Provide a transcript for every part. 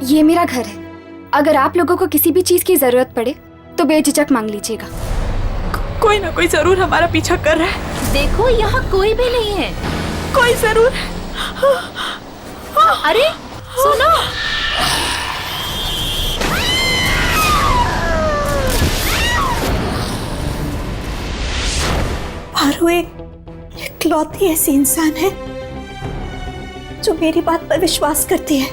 ये मेरा घर है। अगर आप लोगों को किसी भी चीज की जरूरत पड़े तो बेझिझक मांग लीजिएगा। कोई ना कोई जरूर हमारा पीछा कर रहा है। देखो यहाँ कोई भी नहीं है। कोई जरूर। अरे सुनो, पारू इकलौती ऐसी इंसान है जो मेरी बात पर विश्वास करती है।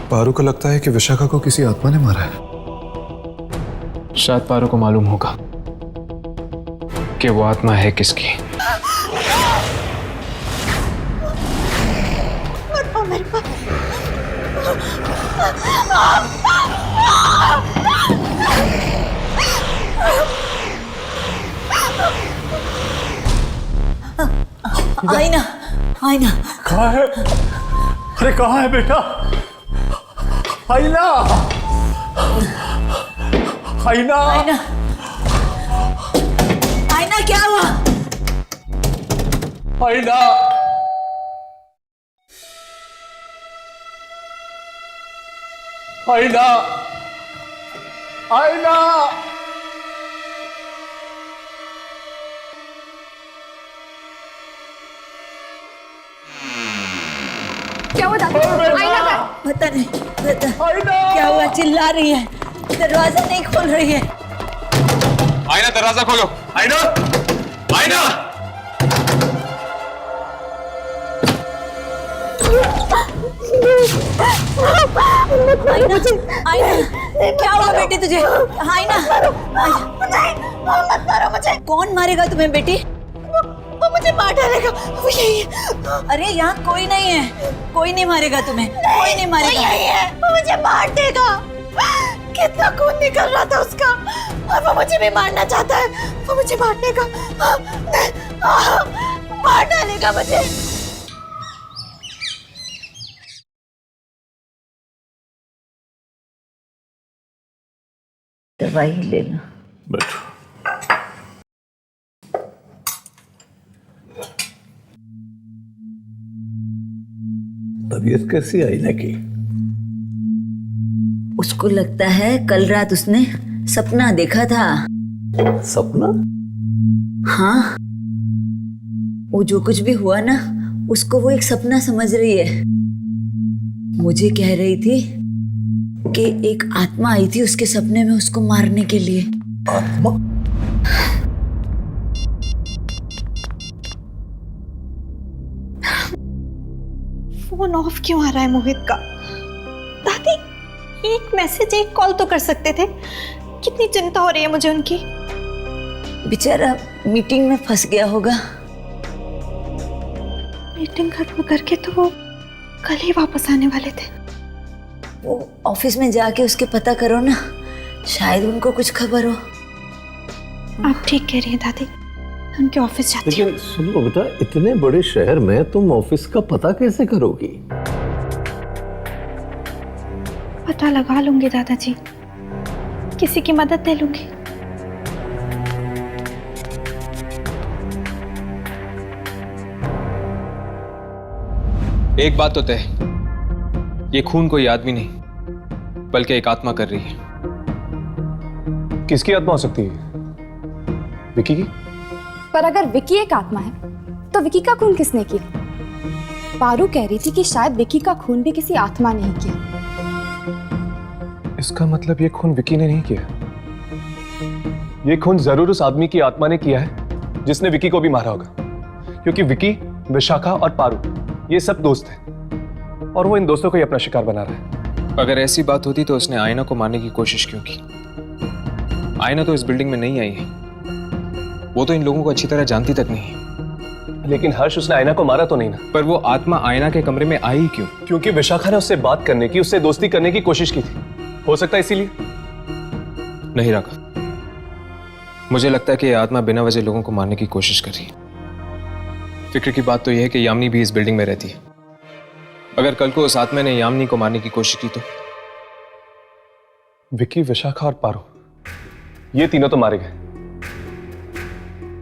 पारू को लगता है कि विशाखा को किसी आत्मा ने मारा है। शायद पारू को मालूम होगा कि वो आत्मा है किसकी। मत आओ मेरे पास। आईना, आईना कहाँ है? अरे कहाँ है बेटा? आईना, आईना, आईना, आईना क्या हुआ? आईना, आईना, आईना। क्या हुआ दादी? आईना का पता नहीं, क्या हुआ? चिल्ला रही है, दरवाजा नहीं खोल रही है। आईना, दरवाजा खोलो। आईना, आईना। आईना, आईना, क्या हुआ बेटी तुझे? आईना, मत मारो मुझे। कौन मारेगा तुम्हें बेटी? वो मुझे मार डालेगा। वो यही है। अरे यहाँ कोई नहीं है, कोई नहीं मारेगा तुम्हें। कोई नहीं मारेगा। वो यही है, वो मुझे मार देगा। कितना खून निकल रहा था उसका, और वो मुझे भी मारना चाहता है। वो मुझे मार देगा, मार डालेगा मुझे। दवाई लेना। बैठो। तबीयत कैसी आईना की? उसको लगता है कल रात उसने सपना देखा था। सपना? हाँ, वो जो कुछ भी हुआ ना, उसको वो एक सपना समझ रही है। मुझे कह रही थी कि एक आत्मा आई थी उसके सपने में उसको मारने के लिए। आत्मा? फोन ऑफ क्यों आ रहा है मोहित का? दादी, एक मैसेज, एक कॉल तो कर सकते थे। कितनी चिंता हो रही है मुझे उनकी। बेचारा मीटिंग में फंस गया होगा। मीटिंग खत्म करके तो वो कल ही वापस आने वाले थे। वो ऑफिस में जाके उसके पता करो ना, शायद उनको कुछ खबर हो। आप ठीक कह रही हैं दादी, उनके ऑफिस जाती हूँ। लेकिन सुनो बेटा, इतने बड़े शहर में तुम ऑफिस का पता कैसे करोगी? पता लगा लूंगी दादाजी, किसी की मदद ले लूंगी। एक बात तो तय, ये खून कोई आदमी नहीं बल्कि एक आत्मा कर रही है। किसकी आत्मा हो सकती है? विकी की? पर अगर विकी एक आत्मा है तो विकी का खून किसने किया? पारू कह रही थी कि शायद विकी का खून भी किसी आत्मा ने ही किया। इसका मतलब ये खून विकी ने नहीं किया। ये खून जरूर उस आदमी की आत्मा ने किया है जिसने विकी को भी मारा होगा, क्योंकि विकी, विशाखा और पारू ये सब दोस्त हैं और वो इन दोस्तों को ही अपना शिकार बना रहा है। अगर ऐसी बात होती तो उसने आईना को मारने की कोशिश क्यों की? आईना तो इस बिल्डिंग में नहीं आई है, वो तो इन लोगों को अच्छी तरह जानती तक नहीं है। लेकिन हर्ष, उसने आईना को मारा तो नहीं ना? पर वो आत्मा आईना के कमरे में आई क्यों? क्योंकि विशाखा ने उससे बात करने की, उससे दोस्ती करने की कोशिश की थी। हो सकता है इसीलिए। नहीं रखा, मुझे लगता है कि यह आत्मा बिना वजह लोगों को मारने की कोशिश कर रही है। फिक्र की बात तो यह है कि यामिनी भी इस बिल्डिंग में रहती है। अगर कल को उस आत्मा ने यामिनी को मारने की कोशिश की तो? विकी, विशाखा और पारू, ये तीनों तो मारे गए।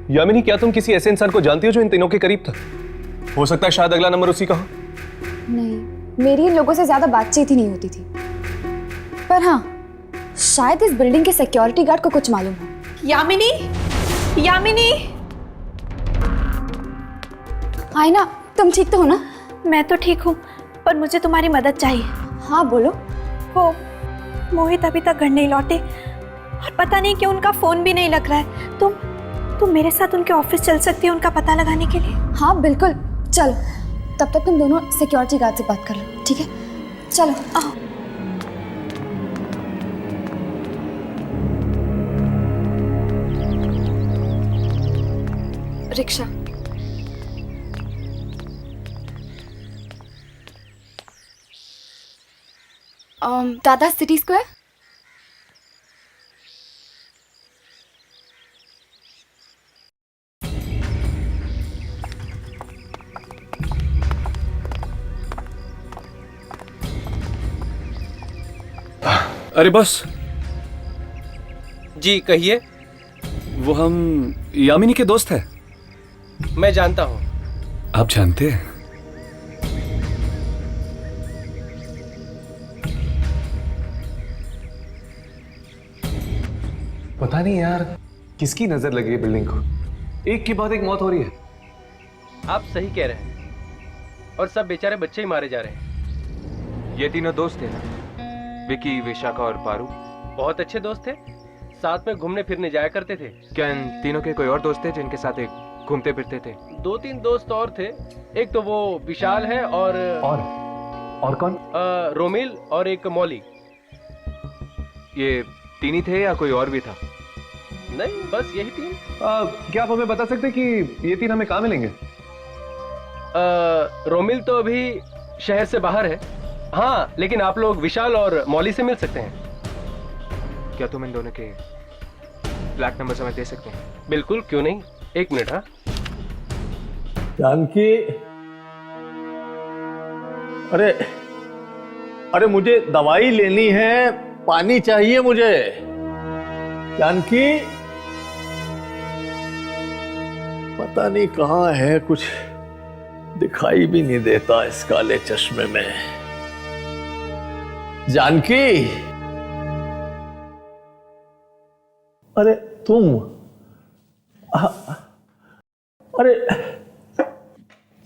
यामिनी, क्या तुम किसी ऐसे इंसान को जानती हो जो इन तीनों के करीब था? हो सकता है शायद अगला नंबर उसी का हो। नहीं, मेरी इन लोगों से ज्यादा बातचीत ही नहीं होती थी। पर हाँ, शायद इस बिल्डिंग के सिक्योरिटी गार्ड को कुछ मालूम हो। यामिनी, यामिनी, आईना, तुम ठीक तो हो ना? मैं तो ठीक हूँ, पर मुझे तुम्हारी मदद चाहिए। हाँ बोलो। वो मोहित अभी तक घर नहीं लौटे और पता नहीं क्यों उनका फोन भी नहीं लग रहा है। तुम मेरे साथ उनके ऑफिस चल सकती हो उनका पता लगाने के लिए? हाँ बिल्कुल, चलो। तब तक तुम दोनों सिक्योरिटी गार्ड से बात कर लो, ठीक है? चलो आओ। रिक्शा। दादा सिटी स्क्वायर। अरे बस। जी कहिए। वो हम यामिनी के दोस्त हैं। मैं जानता हूँ। आप जानते हैं? पता नहीं यार किसकी नजर लगी है बिल्डिंग को, एक के बाद एक मौत हो रही है। आप सही कह रहे हैं, और सब बेचारे बच्चे ही मारे जा रहे हैं। ये तीनों दोस्त थे ना, विकी, विशाखा और पारू। बहुत अच्छे दोस्त थे, साथ में घूमने फिरने जाया करते थे। क्या इन तीनों के कोई और दोस्त थे जिनके साथ एक घूमते फिरते थे? 2-3 दोस्त और थे। एक तो वो विशाल है और कौन? रोमिल और एक मौली। ये तीन ही थे या कोई और भी था? नहीं, बस यही 3। क्या आप हमें बता सकते हैं कि ये 3 हमें कहाँ मिलेंगे? रोमिल तो अभी शहर से बाहर है। हाँ, लेकिन आप लोग विशाल और मौली से मिल सकते हैं। क्या तुम इन दोनों के फ्लैट नंबर हमें दे सकते हैं? बिल्कुल, क्यों नहीं। 1 मिनट। हाँ जानकी, अरे मुझे दवाई लेनी है, पानी चाहिए मुझे। जानकी, पता नहीं कहाँ है, कुछ दिखाई भी नहीं देता इस काले चश्मे में। जानकी, अरे तुम, अरे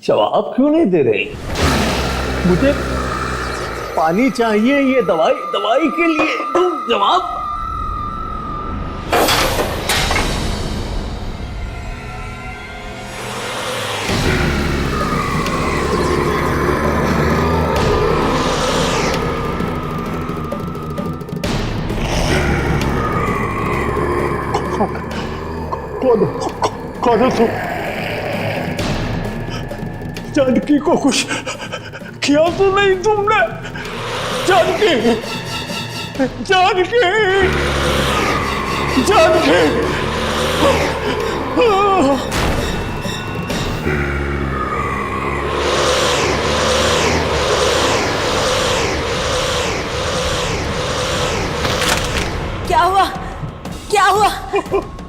जवाब क्यों नहीं दे रही? मुझे पानी चाहिए, ये दवाई के लिए तुम जवाब। कौन हो तुम? जानकी को कुछ किया तो नहीं तुमने? जानकी, जानकी, जानकी। क्या हुआ? क्या हुआ?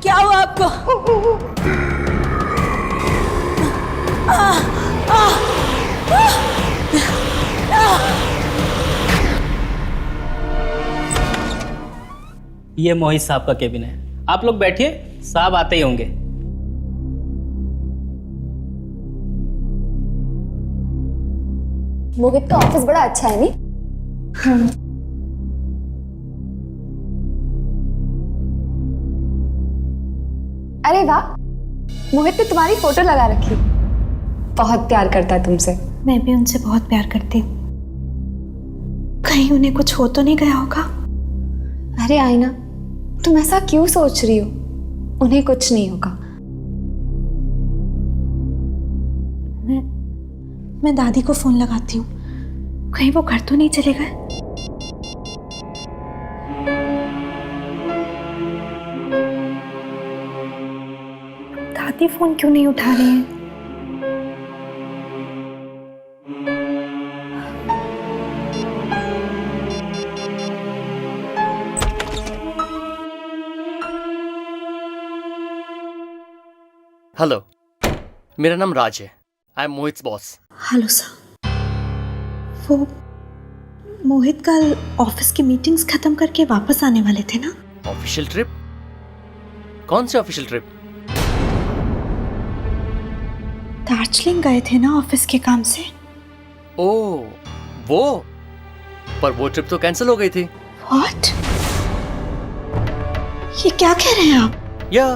क्या हुआ आपको? ये मोहित साहब का केबिन है, आप लोग बैठिए, साहब आते ही होंगे। मोहित का ऑफिस बड़ा अच्छा है नहीं? अरे वाह, मोहित ने तुम्हारी फोटो लगा रखी। बहुत प्यार करता है तुमसे। मैं भी उनसे बहुत प्यार करती हूँ। कहीं उन्हें कुछ हो तो नहीं गया होगा? अरे आईना, तुम ऐसा क्यों सोच रही हो? उन्हें कुछ नहीं होगा। मैं दादी को फोन लगाती हूँ, कहीं वो घर तो नहीं चले गए? दादी फोन क्यों नहीं उठा रही हैं? हेलो, मेरा नाम राज है। I am Mohit's boss. Hello sir. वो मोहित कल ऑफिस की मीटिंग्स खत्म करके वापस आने वाले थे ना? Official trip? कौन से ऑफिशियल ट्रिप? दार्जिलिंग गए थे ना ऑफिस के काम से। ओह, वो? पर वो ट्रिप तो कैंसिल हो गई थी। व्हाट? ये क्या कह रहे हैं आप? या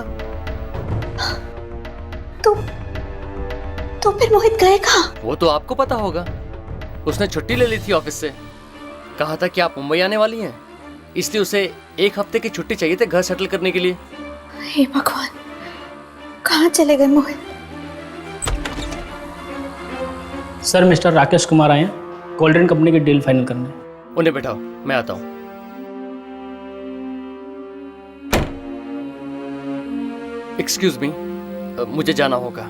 तो फिर मोहित गए कहाँ? वो तो आपको पता होगा। उसने छुट्टी ले ली थी ऑफिस से। कहा था कि आप मुंबई आने वाली हैं, इसलिए उसे 1 हफ्ते की छुट्टी चाहिए थे घर सेटल करने के लिए। हे भगवान, कहाँ चले गए मोहित? सर मिस्टर राकेश कुमार आए हैं कोल्ड ड्रिंक कंपनी की डील फाइनल करने। उन्हें बैठाओ, मैं आता हूँ। एक्सक्यूज मी, मुझे जाना होगा।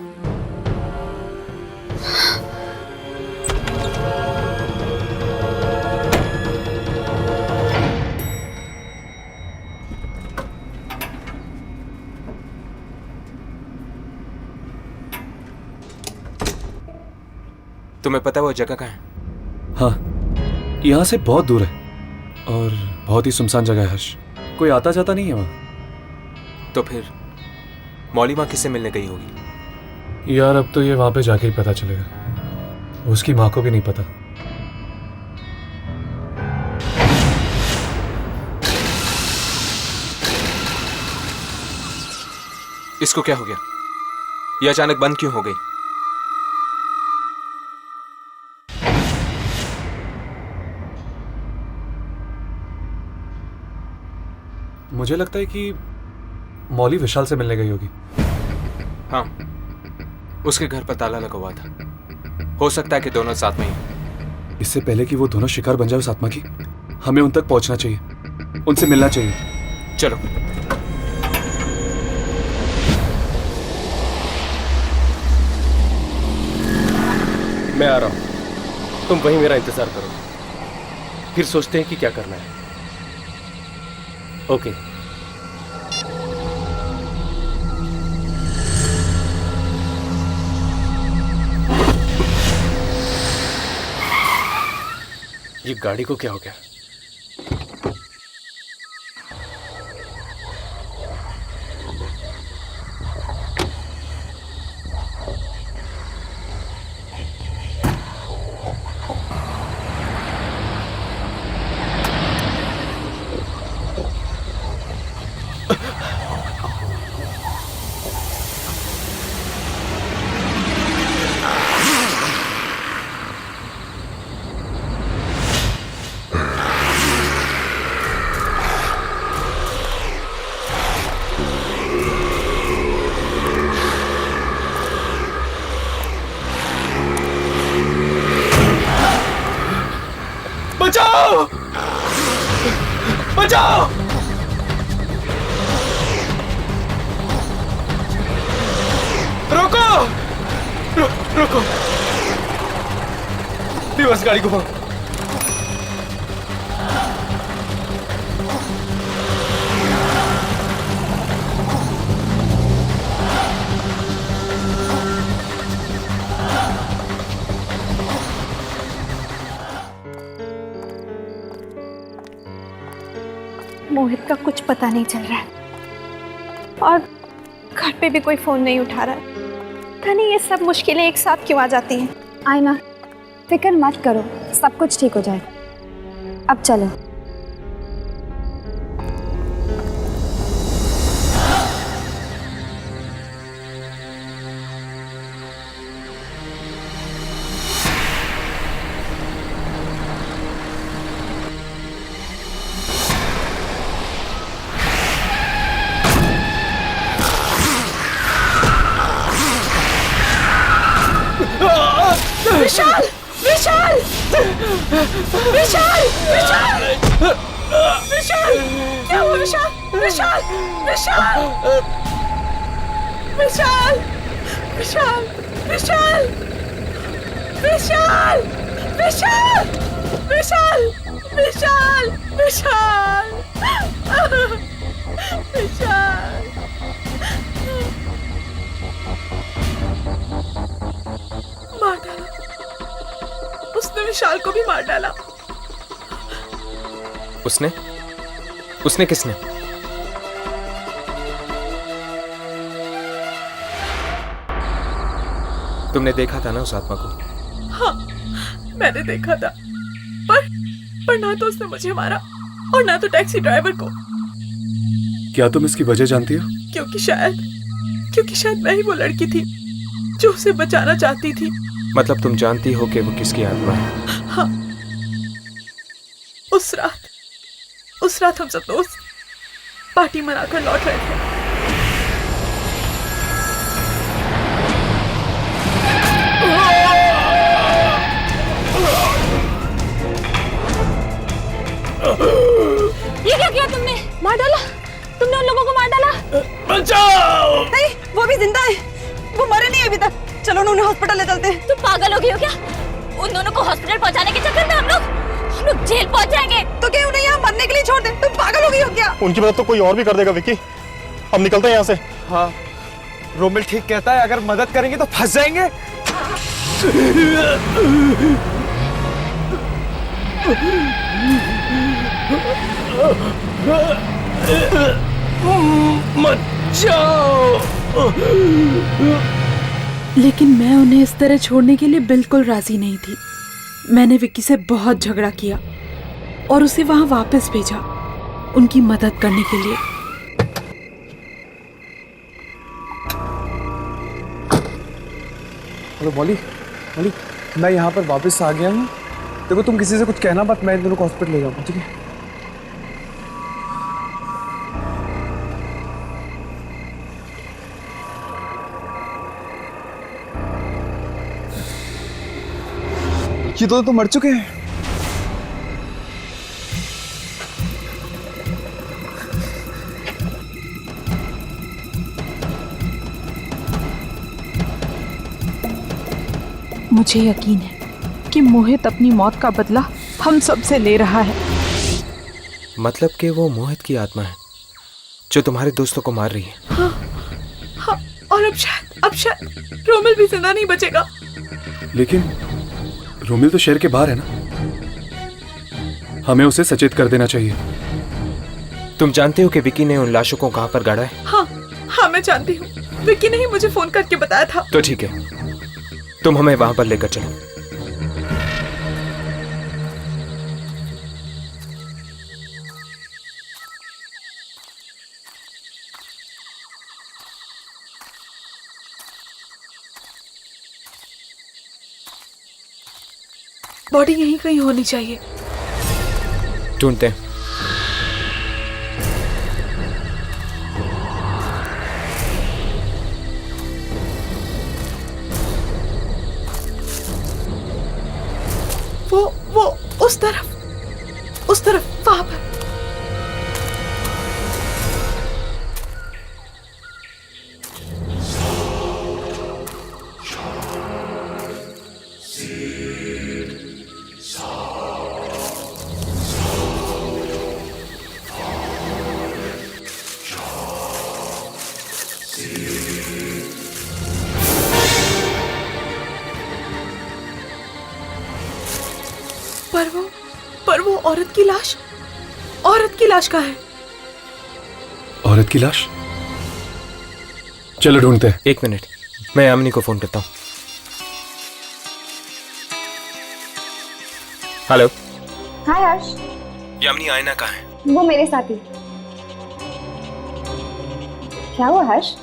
तुम्हें पता है वो जगह कहाँ है? हाँ, यहाँ से बहुत दूर है और बहुत ही सुनसान जगह है हर्ष। कोई आता जाता नहीं है वहाँ। तो फिर मौली माँ किससे मिलने गई होगी? यार अब तो ये वहाँ पे जाके ही पता चलेगा। उसकी माँ को भी नहीं पता। इसको क्या हो गया? ये अचानक बंद क्यों हो गई? मुझे लगता है कि मौली विशाल से मिलने गई होगी। हाँ, उसके घर पर ताला लगा हुआ था। हो सकता है कि दोनों साथ में ही। इससे पहले कि वो दोनों शिकार बन जाए उस आत्मा की, हमें उन तक पहुंचना चाहिए, उनसे मिलना चाहिए। चलो। मैं आ रहा हूँ, तुम वहीं मेरा इंतजार करो, फिर सोचते हैं कि क्या करना है। ओके। ये गाड़ी को क्या हो गया? बचाओ! बचाओ! रोको! रोको! रिवर्स गाड़ी घुमाओ। मोहित का कुछ पता नहीं चल रहा है और घर पे भी कोई फोन नहीं उठा रहा है। पता नहीं ये सब मुश्किलें एक साथ क्यों आ जाती हैं। आयना, फिक्र मत करो, सब कुछ ठीक हो जाएगा। अब चलो। विशाल! विशाल! विशाल! विशाल! विशाल! क्या हुआ विशाल? विशाल! विशाल! विशाल! विशाल! विशाल! विशाल! विशाल! विशाल! विशाल! विशाल! विशाल! मार डाला उसने। विशाल को भी मार डाला। उसने उसने किसने? तुमने देखा था ना उस आत्मा को? हाँ, मैंने देखा था, पर ना तो उसने मुझे मारा और ना तो टैक्सी ड्राइवर को। क्या तुम इसकी वजह जानती हो? क्योंकि शायद मैं ही वो लड़की थी जो उसे बचाना चाहती थी। मतलब तुम जानती हो कि वो किसकी आत्मा है? हाँ, उस रात हम सब दोस्त पार्टी मनाकर लौट रहे थे। ये क्या किया तुमने? मार डाला? तुमने उन लोगों को मार डाला? बचाओ! नहीं, वो भी जिंदा है, वो मरे नहीं अभी तक। चलो उन्हें हॉस्पिटल ले चलते हैं। तुम पागल हो गई हो क्या? उन दोनों को हॉस्पिटल पहुंचाने के चक्कर में हम लोग जेल पहुंच जाएंगे। तो क्या उन्हें यहाँ मरने के लिए छोड़ दे? तुम पागल हो गई हो क्या? उनकी मदद तो कोई और भी कर देगा विकी। हम निकलते हैं यहाँ से। हाँ, रोमिल ठीक कहता है, अगर मदद करेंगे तो फंस जाएंगे। मत जाओ। लेकिन मैं उन्हें इस तरह छोड़ने के लिए बिल्कुल राजी नहीं थी। मैंने विक्की से बहुत झगड़ा किया और उसे वहां वापस भेजा उनकी मदद करने के लिए। हेलो मॉली, मैं यहाँ पर वापस आ गया हूँ। देखो तुम किसी से कुछ कहना मत, मैं इन दोनों को हॉस्पिटल ले जाऊंगा, ठीक है? ये तो मर चुके हैं। मुझे यकीन है कि मोहित अपनी मौत का बदला हम सबसे ले रहा है। मतलब कि वो मोहित की आत्मा है जो तुम्हारे दोस्तों को मार रही है। हाँ, और अब शायद रोमिल भी जिंदा नहीं बचेगा। लेकिन रोमिल तो शहर के बाहर है ना, हमें उसे सचेत कर देना चाहिए। तुम जानते हो कि विकी ने उन लाशों को कहां पर गाड़ा है? हाँ, मैं जानती हूँ। विकी ने ही मुझे फोन करके बताया था। तो ठीक है, तुम हमें वहां पर लेकर चलो। बॉडी यहीं कहीं होनी चाहिए। ढूंढते हैं। वो उस तरफ वहां पर। पर वो औरत की लाश कहाँ है? औरत की लाश? चलो ढूंढते हैं। एक मिनट, मैं यामिनी को फोन करता हूँ। हेलो। हाय हर्ष। यामिनी, आयना कहाँ है? वो मेरे साथ ही। क्या हुआ हर्ष?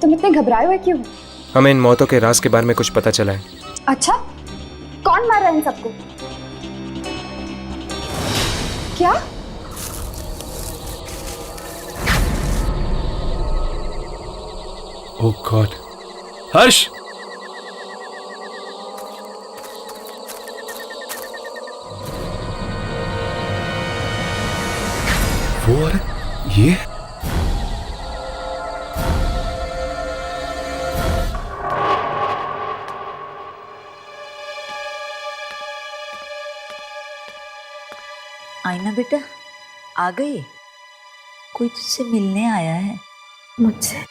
तुम इतने घबराए हुए क्यों? हमें इन मौतों के राज के बारे में कुछ पता चला है। अच्छा, कौन मार रहा है इन सबको? क्या? ओह गॉड, हर्ष! वो औरत ये? आईना बेटा, आ गई? कोई तुझसे मिलने आया है। मुझसे?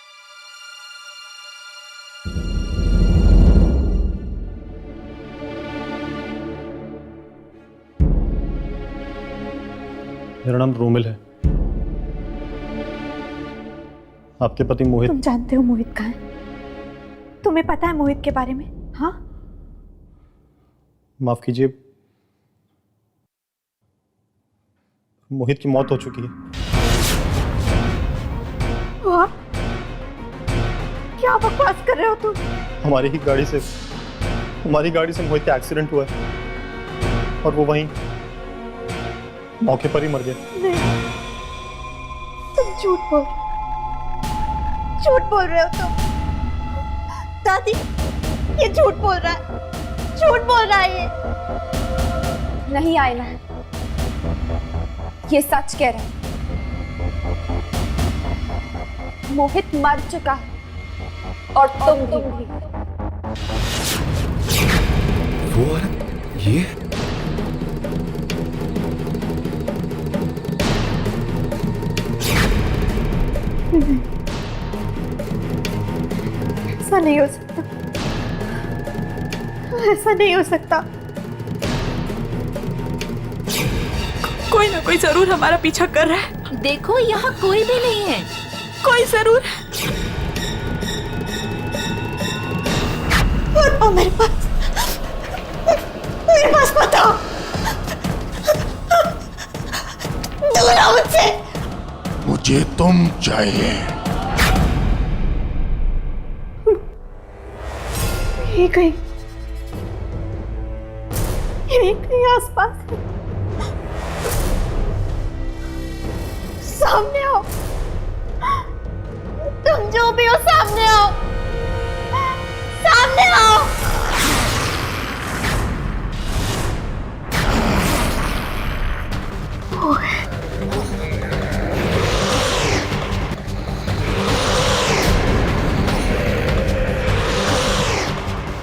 मेरा नाम रोमिल है। आपके पति मोहित। तुम जानते हो मोहित कहाँ है? तुम्हें पता है मोहित के बारे में? हाँ, माफ कीजिए, मोहित की मौत हो चुकी है। वाह, क्या बकवास कर रहे हो तुम? हमारी गाड़ी से मोहित का एक्सीडेंट हुआ है और वो वहीं मौके पर ही मर गए। नहीं, तुम झूठ बोल रहे हो तुम। दादी, ये झूठ बोल रहा है ये। नहीं आयना, ये सच कह रहे हैं। मोहित मर चुका है और तुम भी। वो औरत ये? ऐसा नहीं हो सकता, ऐसा नहीं हो सकता। कोई ना कोई जरूर हमारा पीछा कर रहा है। देखो यहाँ कोई भी नहीं है। कोई जरूर है। बताओ मेरे पास बताओ। दूर आओ मुझसे। मुझे तुम चाहिए। यही कहीं आसपास है। सामने आओ, तुम जो भी हो सामने आओ, सामने आओ।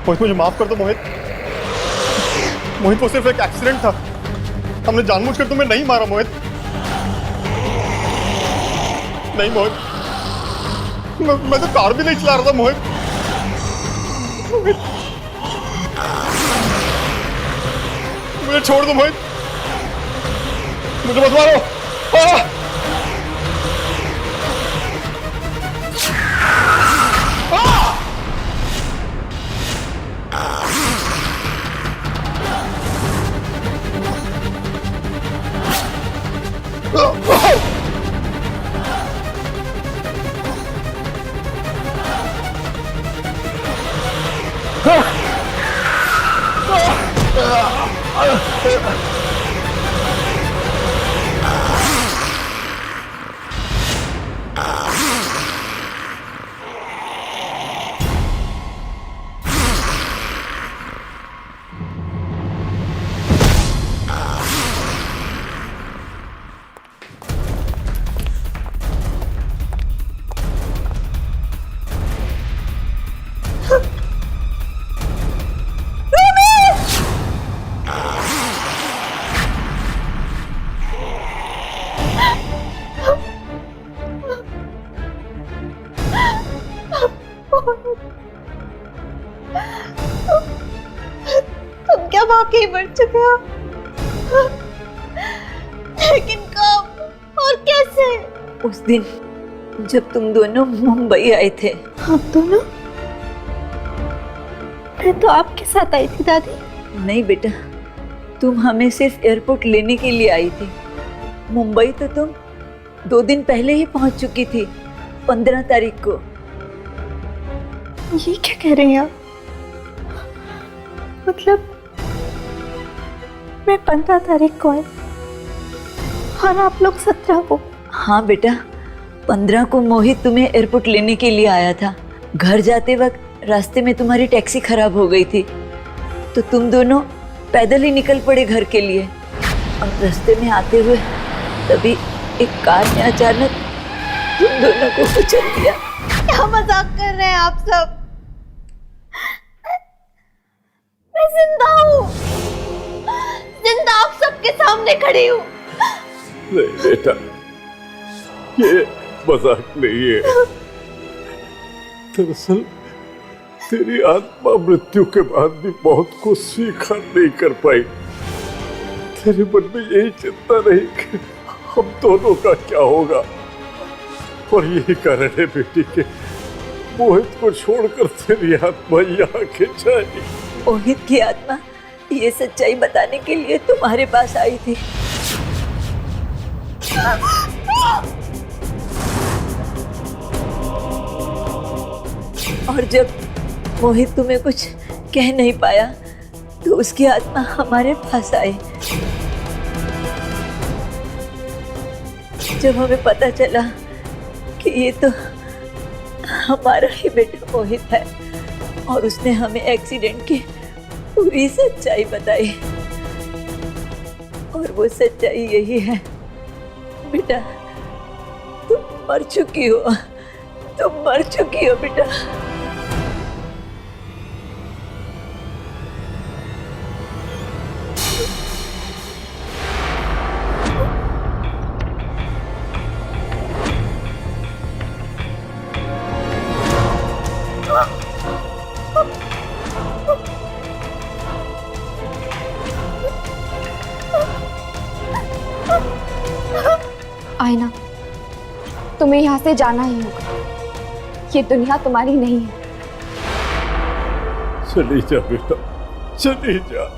मोहित, मुझे माफ कर दो मोहित। मोहित, वो सिर्फ एक एक्सीडेंट था। हमने जानबूझकर तुम्हें नहीं मारा मोहित। नहीं मोहित, मैं तो कार भी नहीं चला रहा था मोहित। मुझे छोड़ दो मोहित, मुझे मत मारो। तुम क्या वाकई मर चुके हो? लेकिन कब और कैसे? उस दिन जब तुम दोनों मुंबई आए थे। हम दोनों? मैं तो आपके साथ आई थी दादी। नहीं बेटा, तुम हमें सिर्फ एयरपोर्ट लेने के लिए आई थी। मुंबई तो तुम 2 दिन पहले ही पहुंच चुकी थी, 15 तारीख को। ये क्या कह रही हैं आप? मतलब मैं 15 तारीख को आई और आप लोग 17 को? हाँ बेटा, 15 को मोहित तुम्हें एयरपोर्ट लेने के लिए आया था। घर जाते वक्त रास्ते में तुम्हारी टैक्सी खराब हो गई थी, तो तुम दोनों पैदल ही निकल पड़े घर के लिए। और रास्ते में आते हुए तभी एक कार ने अचानक तुम दोनों को कुचल दिया। क्या मजाक कर रहे हैं आप सब? मैं जिंदा हूँ, जिंदा आप सबके सामने खड़ी हूँ। नहीं बेटा, ये मजाक नहीं है। दरअसल तेरी आत्मा मृत्यु के बाद भी बहुत कुछ स्वीकार नहीं कर पाई। तेरे मन में यही चिंता रही कि हम दोनों का क्या होगा। और यही कारण है बेटी के मोहित को छोड़कर तेरी आत्मा यहाँ खिंचाई। मोहित की आत्मा ये सच्चाई बताने के लिए तुम्हारे पास आई थी। और जब मोहित तुम्हें कुछ कह नहीं पाया तो उसकी आत्मा हमारे पास आई। जब हमें पता चला कि ये तो हमारा ही बेटा मोहित है और उसने हमें एक्सीडेंट की पूरी सच्चाई बताई, और वो सच्चाई यही है बेटा, तुम मर चुकी हो, तुम मर चुकी हो बेटा। आईना, तुम्हें यहाँ से जाना ही होगा। ये दुनिया तुम्हारी नहीं है। चली जा बेटा, चली जा।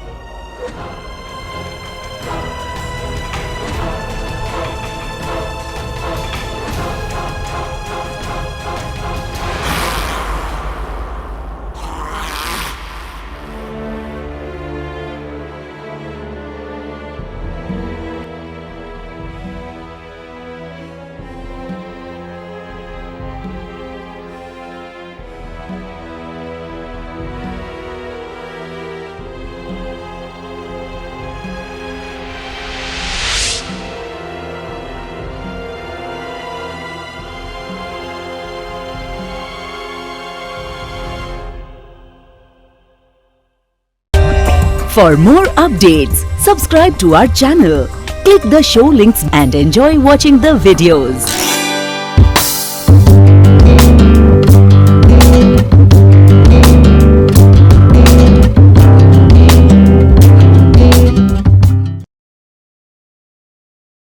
For more updates, subscribe to our channel, click the show links and enjoy watching the videos.